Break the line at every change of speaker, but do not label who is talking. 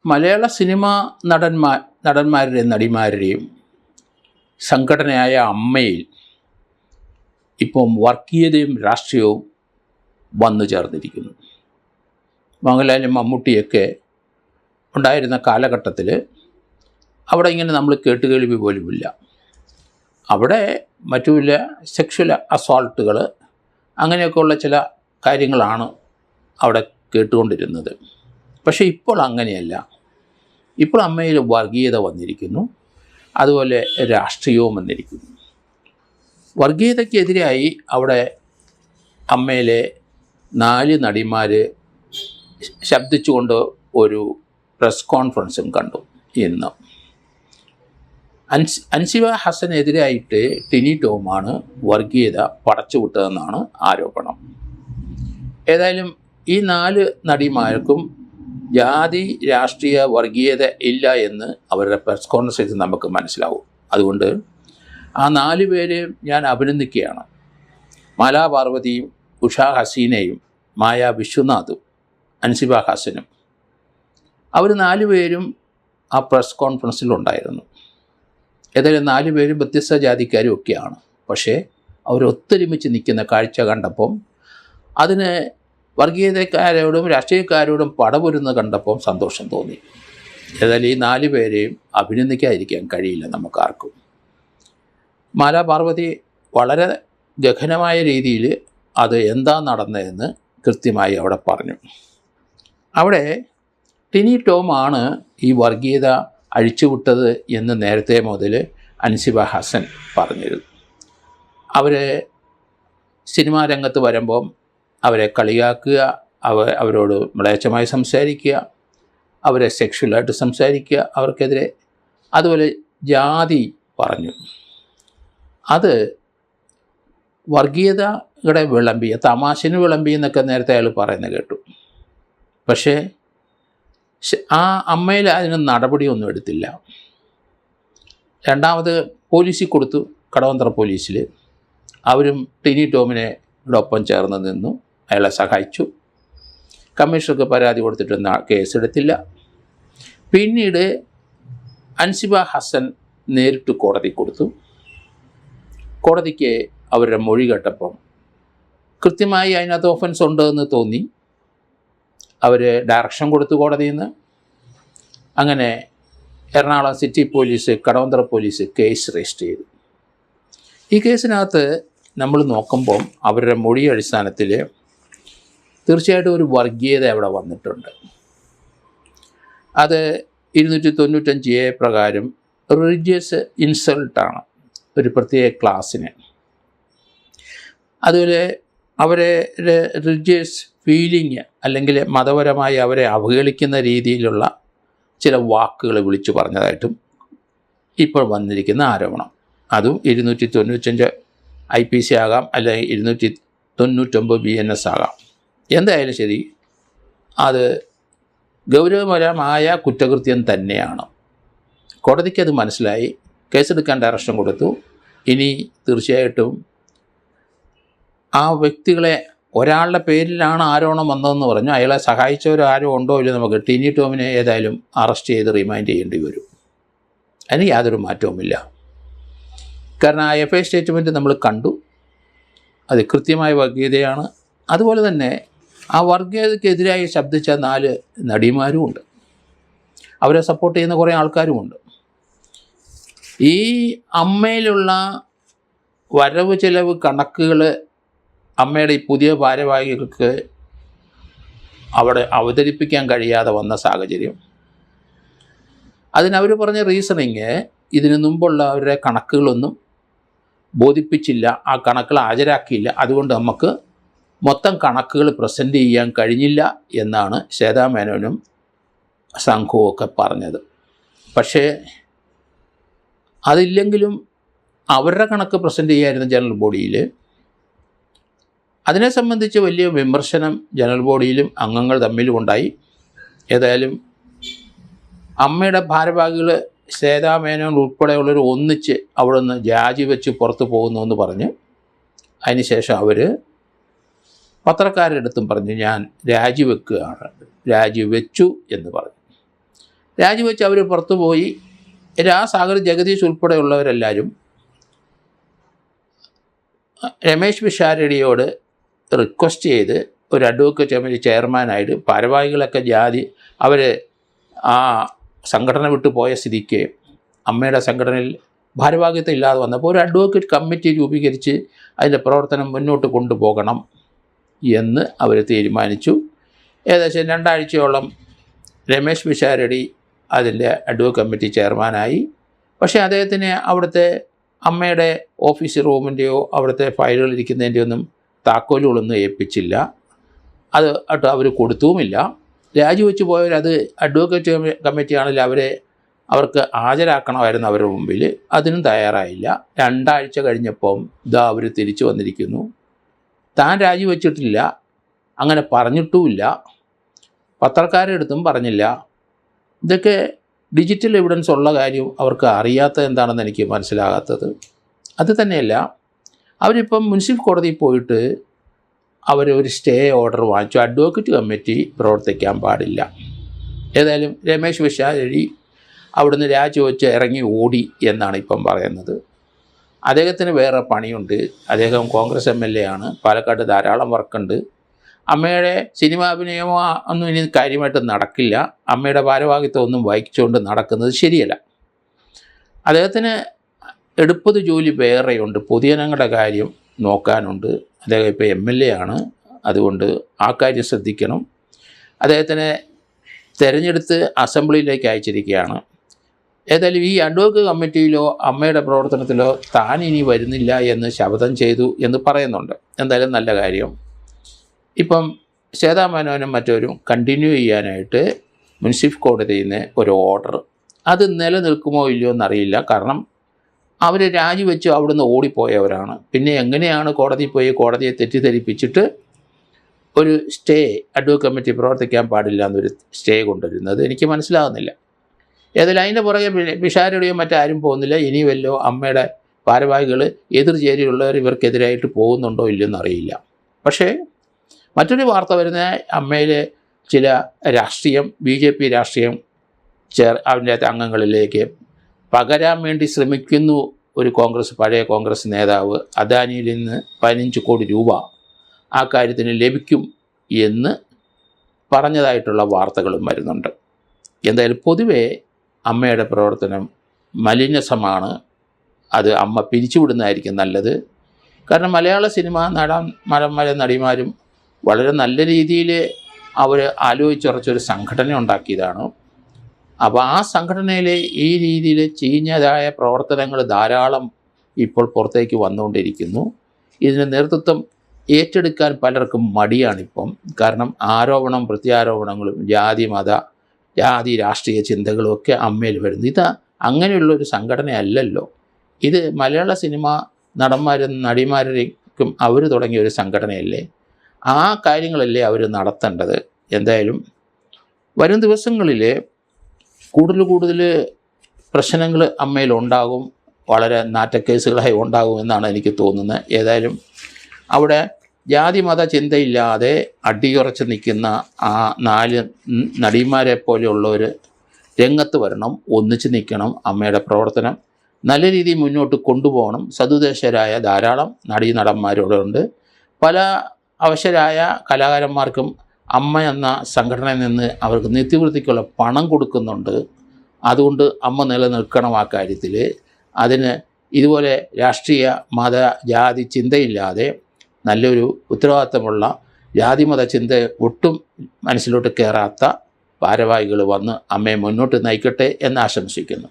മലയാള cinema നടന്മാരുടെയും നടിമാരുടെയും സംഘടനയായ അമ്മയിൽ ഇപ്പം വർഗീയതയും രാഷ്ട്രീയവും വന്നു ചേർന്നിരിക്കുന്നു. മോഹൻലാലും മമ്മൂട്ടിയൊക്കെ ഉണ്ടായിരുന്ന കാലഘട്ടത്തിൽ അവിടെ ഇങ്ങനെ നമ്മൾ കേട്ടുകേൾവി പോലുമില്ല. അവിടെ മറ്റുമില്ല സെക്ഷൽ അസോൾട്ടുകൾ അങ്ങനെയൊക്കെയുള്ള ചില കാര്യങ്ങളാണ് അവിടെ കേട്ടുകൊണ്ടിരുന്നത്. പക്ഷേ ഇപ്പോൾ അങ്ങനെയല്ല. ഇപ്പോൾ അമ്മയിൽ വർഗീയത വന്നിരിക്കുന്നു, അതുപോലെ രാഷ്ട്രീയവും വന്നിരിക്കുന്നു. വർഗീയതയ്ക്കെതിരായി അവിടെ അമ്മയിലെ 4 നടിമാർ ശബ്ദിച്ചുകൊണ്ട് ഒരു പ്രസ് കോൺഫറൻസും കണ്ടു. ഇന്ന് അൻസിബ ഹസനെതിരായിട്ട് ടിനി ടോമാണ് വർഗീയത പടച്ചുവിട്ടതെന്നാണ് ആരോപണം. ഏതായാലും ഈ 4 നടിമാർക്കും ജാതി രാഷ്ട്രീയ വർഗീയത ഇല്ല എന്ന് അവരുടെ പ്രസ് കോൺഫറൻസിൽ നമുക്ക് മനസ്സിലാവും. അതുകൊണ്ട് ആ 4 പേരെയും ഞാൻ അഭിനന്ദിക്കുകയാണ്. മാലാ പാർവതിയും ഉഷാ ഹസീനയും മായ വിശ്വനാഥും അൻസിബ ഹസനും. അവർ 4 പേരും ആ പ്രസ് കോൺഫറൻസിലുണ്ടായിരുന്നു. ഏതായാലും 4 പേരും വ്യത്യസ്ത ജാതിക്കാരും ഒക്കെയാണ്. പക്ഷേ അവരൊത്തൊരുമിച്ച് നിൽക്കുന്ന കാഴ്ച കണ്ടപ്പം അതിന് വർഗീയതക്കാരോടും രാഷ്ട്രീയക്കാരോടും പടപൊരുന്ന് കണ്ടപ്പം സന്തോഷം തോന്നി. ഏതായാലും ഈ 4 പേരെയും അഭിനന്ദിക്കാതിരിക്കാൻ കഴിയില്ല നമുക്കാർക്കും. മാലാ പാർവതി വളരെ ഗഹനമായ രീതിയിൽ അത് എന്താ നടന്നതെന്ന് കൃത്യമായി അവിടെ പറഞ്ഞു. അവിടെ ടിനി ടോമാണ് ഈ വർഗീയത അഴിച്ചുവിട്ടത് എന്ന് നേരത്തെ മുതൽ അൻസിബ ഹസൻ പറഞ്ഞിരുന്നു. അവർ സിനിമാ രംഗത്ത് വരുമ്പം അവരെ കളിയാക്കുക, അവരോട് മ്ലേച്ഛമായി സംസാരിക്കുക, അവരെ സെക്ഷുവലായിട്ട് സംസാരിക്കുക അവർക്കെതിരെ, അതുപോലെ ജാതി പറഞ്ഞു. അത് വർഗീയതയുടെ വിളമ്പി, തമാശന് വിളമ്പി എന്നൊക്കെ നേരത്തെ അയാൾ പറയുന്നത് കേട്ടു. പക്ഷേ ആ അമ്മയിൽ അതിന് നടപടിയൊന്നും എടുത്തില്ല. രണ്ടാമത് പോലീസിൽ കൊടുത്തു, കടവന്ത്ര പോലീസിൽ. അവരും ടിനി ടോമിനോടൊപ്പം ചേർന്ന് നിന്നു, അയാളെ സഹായിച്ചു. കമ്മീഷണർക്ക് പരാതി കൊടുത്തിട്ടൊന്നും കേസെടുത്തില്ല. പിന്നീട് അൻസിബ ഹസൻ നേരിട്ട് കോടതി കൊടുത്തു. കോടതിക്ക് അവരുടെ മൊഴി കേട്ടപ്പം കൃത്യമായി അതിനകത്ത് ഓഫൻസ് ഉണ്ടെന്ന് തോന്നി. അവർ ഡയറക്ഷൻ കൊടുത്തു കോടതിയിൽ നിന്ന്. അങ്ങനെ Ernakulam city police, Kadavanthra police case register ചെയ്തു. ഈ കേസിനകത്ത് നമ്മൾ നോക്കുമ്പം അവരുടെ മൊഴി അടിസ്ഥാനത്തിൽ തീർച്ചയായിട്ടും ഒരു വർഗീയത അവിടെ വന്നിട്ടുണ്ട്. അത് 295A പ്രകാരം റിലീജിയസ് ഇൻസൾട്ടാണ് ഒരു പ്രത്യേക ക്ലാസ്സിന്. അതുപോലെ അവരെ റിലീജിയസ് ഫീലിംഗ് അല്ലെങ്കിൽ മതപരമായി അവരെ അവഹേളിക്കുന്ന രീതിയിലുള്ള ചില വാക്കുകൾ വിളിച്ചു പറഞ്ഞതായിട്ടും ഇപ്പോൾ വന്നിരിക്കുന്ന ആരോപണം. അതും 295 IPC ആകാം, അല്ലെങ്കിൽ 299 BNS ആകാം. എന്തായാലും ശരി, അത് ഗൗരവപരമായ കുറ്റകൃത്യം തന്നെയാണ്. കോടതിക്കത് മനസ്സിലായി, കേസെടുക്കാൻ ഡയറക്ഷൻ കൊടുത്തു. ഇനി തീർച്ചയായിട്ടും ആ വ്യക്തികളെ, ഒരാളുടെ പേരിലാണ് ആരോപണം വന്നതെന്ന് പറഞ്ഞു, അയാളെ സഹായിച്ചവരാരും ഉണ്ടോ ഇല്ലയോ നമുക്ക് ടിനി ടോമിനെ ഏതായാലും അറസ്റ്റ് ചെയ്ത് റിമാൻഡ് ചെയ്യേണ്ടി വരും. അതിന് യാതൊരു മാറ്റവുമില്ല. കാരണം ആ FI സ്റ്റേറ്റ്മെൻറ്റ് നമ്മൾ കണ്ടു, അത് കൃത്യമായ വർഗീയതയാണ്. അതുപോലെ തന്നെ ആ വർഗീയതയ്ക്കെതിരായി ശബ്ദിച്ച 4 നടിമാരുമുണ്ട്, അവരെ സപ്പോർട്ട് ചെയ്യുന്ന കുറേ ആൾക്കാരുമുണ്ട്. ഈ അമ്മയിലുള്ള വരവ് ചെലവ് കണക്കുകൾ അമ്മയുടെ ഈ പുതിയ ഭാരവാഹികൾക്ക് അവിടെ അവതരിപ്പിക്കാൻ കഴിയാതെ വന്ന സാഹചര്യം, അതിനവർ പറഞ്ഞ റീസണിങ് ഇതിനു മുമ്പുള്ള അവരുടെ കണക്കുകളൊന്നും ബോധിപ്പിച്ചില്ല, ആ കണക്കുകൾ ഹാജരാക്കിയില്ല, അതുകൊണ്ട് നമുക്ക് മൊത്തം കണക്കുകൾ പ്രസൻറ്റ് ചെയ്യാൻ കഴിഞ്ഞില്ല എന്നാണ് ശ്വേതാ മേനോനും സംഘവും ഒക്കെ പറഞ്ഞത്. പക്ഷേ അതില്ലെങ്കിലും അവരുടെ കണക്ക് പ്രസൻറ്റ് ചെയ്യായിരുന്നു ജനറൽ ബോഡിയിൽ. അതിനെ സംബന്ധിച്ച് വലിയ വിമർശനം ജനറൽ ബോഡിയിലും അംഗങ്ങൾ തമ്മിലും ഉണ്ടായി. ഏതായാലും അമ്മയുടെ ഭാരവാഹികൾ ശ്വേതാ മേനോൻ ഉൾപ്പെടെയുള്ളവർ ഒന്നിച്ച് അവിടെ നിന്ന് രാജിവെച്ച് പുറത്തു പോകുന്നുവെന്ന് പറഞ്ഞ്, അതിനുശേഷം അവർ പത്രക്കാരുടെ അടുത്തും പറഞ്ഞു ഞാൻ രാജിവെക്കുകയാണ്, രാജിവെച്ചു എന്ന് പറഞ്ഞു. രാജിവെച്ച് അവർ പുറത്തു പോയി. സാഗർ ജഗദീഷ് ഉൾപ്പെടെയുള്ളവരെല്ലാവരും രമേശ് പിഷാരടിയോട് റിക്വസ്റ്റ് ചെയ്ത് ഒരു അഡ്വക്കേറ്റ് കമ്മിറ്റി ചെയർമാനായിട്ട് ഭാരവാഹികളൊക്കെ അവർ ആ സംഘടന വിട്ടു പോയ സ്ഥിതിക്ക് അമ്മയുടെ സംഘടനയിൽ ഭാരവാഹിത്വം ഇല്ലാതെ വന്നപ്പോൾ ഒരു അഡ്വക്കേറ്റ് കമ്മിറ്റി രൂപീകരിച്ച് അതിൻ്റെ പ്രവർത്തനം മുന്നോട്ട് കൊണ്ടുപോകണം എന്ന് അവർ തീരുമാനിച്ചു. ഏകദേശം 2 ആഴ്ചയോളം രമേശ് പിഷാരടി അതിൻ്റെ അഡ്വക്കേറ്റ് കമ്മിറ്റി ചെയർമാനായി. പക്ഷേ അദ്ദേഹത്തിന് അവിടുത്തെ അമ്മയുടെ ഓഫീസ് റൂമിൻ്റെയോ അവിടുത്തെ ഫയലുകൾ ഇരിക്കുന്നതിൻ്റെയോ ഒന്നും താക്കോലുകളൊന്നും ഏൽപ്പിച്ചില്ല. അത് അവർ കൊടുത്തുമില്ല. രാജിവെച്ച് പോയവരത് അഡ്വക്കേറ്റ് കമ്മിറ്റിയാണെങ്കിൽ അവർക്ക് ഹാജരാക്കണമായിരുന്നു അവരുടെ മുമ്പിൽ. അതിനും തയ്യാറായില്ല. 2 ആഴ്ച കഴിഞ്ഞപ്പം അവർ തിരിച്ചു വന്നിരിക്കുന്നു. താൻ രാജിവെച്ചിട്ടില്ല, അങ്ങനെ പറഞ്ഞിട്ടുമില്ല, പത്രക്കാരുടെ അടുത്തും പറഞ്ഞില്ല. ഇതൊക്കെ ഡിജിറ്റൽ എവിഡൻസ് ഉള്ള കാര്യം അവർക്ക് അറിയാത്തത് എന്താണെന്ന് എനിക്ക് മനസ്സിലാകാത്തത്. അത് തന്നെയല്ല, അവരിപ്പം മുനിസിപ്പൽ കോടതിയിൽ പോയിട്ട് ഒരു സ്റ്റേ ഓർഡർ വാങ്ങിച്ചു. അഡ്വക്കേറ്റ് കമ്മിറ്റി പ്രവർത്തിക്കാൻ പാടില്ല. ഏതായാലും രമേശ് പിഷാരടി അവിടുന്ന് രാജിവെച്ച് ഇറങ്ങി ഓടി എന്നാണ് ഇപ്പം പറയുന്നത്. അദ്ദേഹത്തിന് വേറെ പണിയുണ്ട്. അദ്ദേഹം കോൺഗ്രസ് MLA ആണ്. പാലക്കാട് ധാരാളം വർക്കുണ്ട്. അമ്മയുടെ സിനിമാ അഭിനയമോ ഒന്നും ഇനി കാര്യമായിട്ട് നടക്കില്ല. അമ്മയുടെ ഭാരവാഹിത്വം ഒന്നും വഹിച്ചുകൊണ്ട് നടക്കുന്നത് ശരിയല്ല. അദ്ദേഹത്തിന് എടുപ്പത് ജോലി വേറെയുണ്ട്. പൊതുജനങ്ങളുടെ കാര്യം നോക്കാനുണ്ട്. അദ്ദേഹം ഇപ്പോൾ MLA ആണ്. അതുകൊണ്ട് ആ കാര്യം ശ്രദ്ധിക്കണം. അദ്ദേഹത്തിനെ തിരഞ്ഞെടുത്ത് അസംബ്ലിയിലേക്ക് അയച്ചിരിക്കുകയാണ്. ഏതായാലും ഈ അഡ്വക്കേറ്റ് കമ്മിറ്റിയിലോ അമ്മയുടെ പ്രവർത്തനത്തിലോ താൻ ഇനി വരുന്നില്ല എന്ന് ശപഥം ചെയ്തു എന്ന് പറയുന്നുണ്ട്. എന്തായാലും നല്ല കാര്യം. ഇപ്പം ശ്വേതാ മേനോനും മറ്റവരും കണ്ടിന്യൂ ചെയ്യാനായിട്ട് മുനിസിപ്പൽ കോടതിയിൽ നിന്ന് ഒരു ഓർഡർ, അത് നിലനിൽക്കുമോ ഇല്ലയോ എന്നറിയില്ല. കാരണം അവർ രാജിവെച്ച് അവിടുന്ന് ഓടിപ്പോയവരാണ്. പിന്നെ എങ്ങനെയാണ് കോടതിയിൽ പോയി കോടതിയെ തെറ്റിദ്ധരിപ്പിച്ചിട്ട് ഒരു സ്റ്റേ, അഡ്വക്കേറ്റ് കമ്മിറ്റി പ്രവർത്തിക്കാൻ പാടില്ല എന്നൊരു സ്റ്റേ കൊണ്ടുവരുന്നത് എനിക്ക് മനസ്സിലാകുന്നില്ല. ഏതായാലും അതിൻ്റെ പുറകെ പിഷാരടിയോ മറ്റാരും പോകുന്നില്ല. ഇനി വല്ലോ അമ്മയുടെ ഭാരവാഹികൾ എതിർചേരിയുള്ളവർ ഇവർക്കെതിരായിട്ട് പോകുന്നുണ്ടോ ഇല്ലെന്ന് അറിയില്ല. പക്ഷേ മറ്റൊരു വാർത്ത വരുന്ന അമ്മയിലെ ചില രാഷ്ട്രീയം, BJP രാഷ്ട്രീയം അതിൻ്റെ അംഗങ്ങളിലേക്ക് പകരാൻ വേണ്ടി ശ്രമിക്കുന്നു. ഒരു പഴയ കോൺഗ്രസ് നേതാവ് അദാനിയിൽ നിന്ന് 15 കോടി രൂപ ആ കാര്യത്തിന് ലഭിക്കും എന്ന് പറഞ്ഞതായിട്ടുള്ള വാർത്തകളും വരുന്നുണ്ട്. എന്തായാലും പൊതുവേ അമ്മയുടെ പ്രവർത്തനം മലിനസമാണ്. അത് അമ്മ പിരിച്ചുവിടുന്നതായിരിക്കും നല്ലത്. കാരണം മലയാള സിനിമ നടിമാരും വളരെ നല്ല രീതിയിൽ അവർ ആലോചിച്ചുറച്ചൊരു സംഘടന ഉണ്ടാക്കിയതാണ്. അപ്പോൾ ആ സംഘടനയിൽ ഈ രീതിയിൽ ചീഞ്ഞതായ പ്രവർത്തനങ്ങൾ ധാരാളം ഇപ്പോൾ പുറത്തേക്ക് വന്നുകൊണ്ടിരിക്കുന്നു. ഇതിന് നേതൃത്വം ഏറ്റെടുക്കാൻ പലർക്കും മടിയാണിപ്പം. കാരണം ആരോപണം പ്രത്യാരോപണങ്ങളും ജാതി രാഷ്ട്രീയ ചിന്തകളും ഒക്കെ അമ്മയിൽ വരുന്നു. ഇത് അങ്ങനെയുള്ളൊരു സംഘടനയല്ലല്ലോ. ഇത് മലയാള സിനിമ നടന്മാരും നടിമാരും അവർ തുടങ്ങിയ ഒരു സംഘടനയല്ലേ. ആ കാര്യങ്ങളല്ലേ അവർ നടത്തേണ്ടത്. എന്തായാലും വരും ദിവസങ്ങളിൽ കൂടുതൽ പ്രശ്നങ്ങൾ അമ്മയിലുണ്ടാകും. വളരെ നാറ്റക്കേസുകളായി ഉണ്ടാകുമെന്നാണ് എനിക്ക് തോന്നുന്നത്. ഏതായാലും അവിടെ ജാതി-മത ചിന്തയില്ലാതെ അടിയുറച്ച് നിൽക്കുന്ന ആ 4 നടിമാരെ പോലെയുള്ളവർ രംഗത്ത് വരണം, ഒന്നിച്ച് നിൽക്കണം. അമ്മയുടെ പ്രവർത്തനം നല്ല രീതിയിൽ മുന്നോട്ട് കൊണ്ടുപോകണം. സതുദ്ദേശരായ ധാരാളം നടന്മാരോടുണ്ട്. പല അവശരായ കലാകാരന്മാർക്കും അമ്മ എന്ന സംഘടനയിൽ നിന്ന് അവർക്ക് നിത്യവൃത്തിക്കുള്ള പണം കൊടുക്കുന്നുണ്ട്. അതുകൊണ്ട് അമ്മ നിലനിൽക്കണം. ആ കാര്യത്തിൽ അതിന് ഇതുപോലെ രാഷ്ട്രീയ മത ജാതി ചിന്തയില്ലാതെ നല്ലൊരു ഉത്തരവാദിത്തമുള്ള ജാതിമത ചിന്ത ഒട്ടും മനസ്സിലോട്ട് കയറാത്ത ഭാരവാഹികൾ വന്ന് അമ്മയെ മുന്നോട്ട് നയിക്കട്ടെ എന്ന് ആശംസിക്കുന്നു.